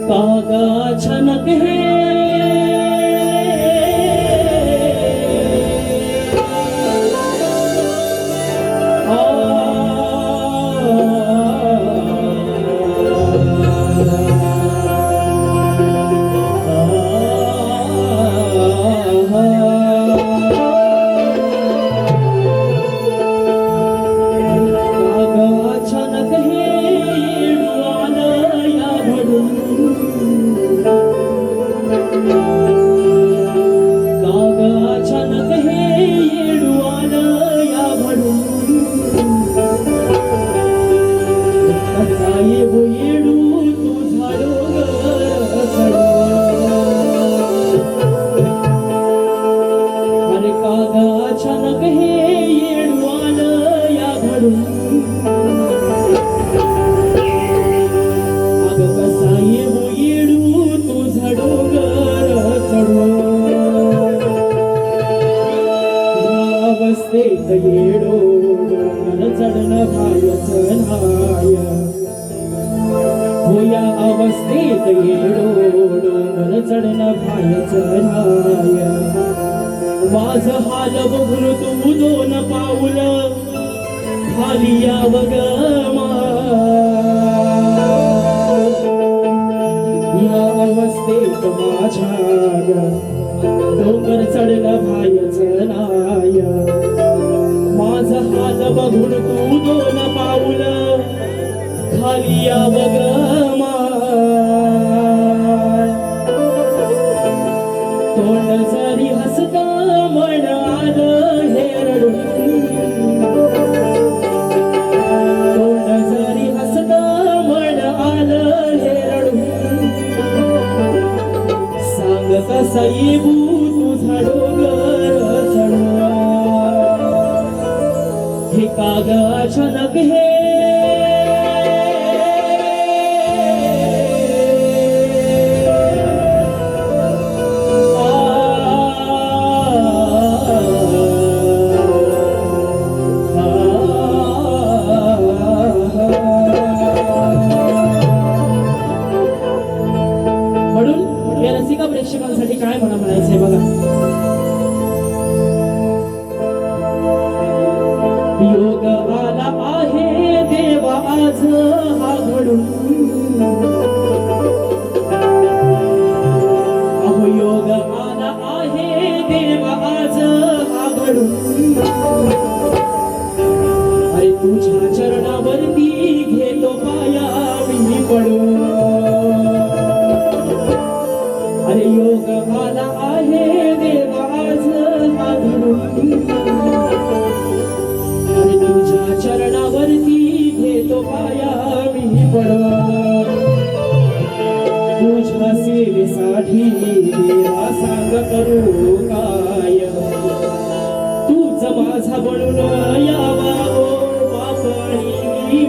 कागा छनक है येडो डोंगर चढणं भायचं नाय होया अवस्थेत येडो डोंगर चढणं भायचं नाय माझ हाल बघून तू दोन पाऊल खाली यावं ग या अवस्थेत माझ्या डोंगर चढणं भायचं नाय माझ हाल बघून तू दोन पाऊल खाली यावं ग तोंड जरी हसता मन आलं हे रडून तोंड जरी हसता मन आलं हे रडून सांग कसा येऊ तुझा डोंगर चढून हे कागा अचानक हे म्हणून या रसिका प्रेक्षकांसाठी काय म्हणायचंय बघा योग आला आहे देवा आज हा घडून अहो योग आला आहे देवा आज हा घडून अरे तुझ्या चरणावरती घेतो पाया मी पडून अरे योग आला आहे देवा आज हा घडून चरणावरती घेतो पाया मी पडून तुझ्या सेवेसाठी देवा सांग करू काय तूच माझा बनून यावा ओ बापणी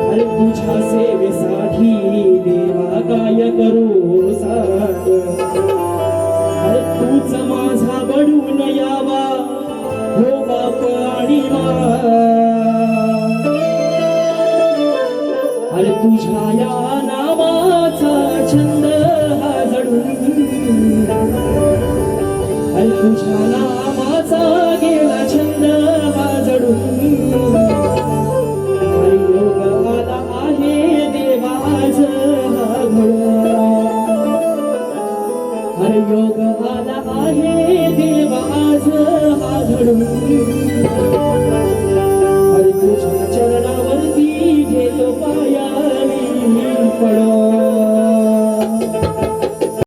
अरे तुझ्या सेवेसाठी देवा काय करू सांग अरे तूच माझा बनून यावा हो बाप आणि अरे तुझ्या या नामाचा छंद हा जडून अरे तुझ्या नामाचा गेला छंद हा जडून अरे योग आला आहे देवा आज हा घडून अरे योग आला आहे देवा आज हा घडून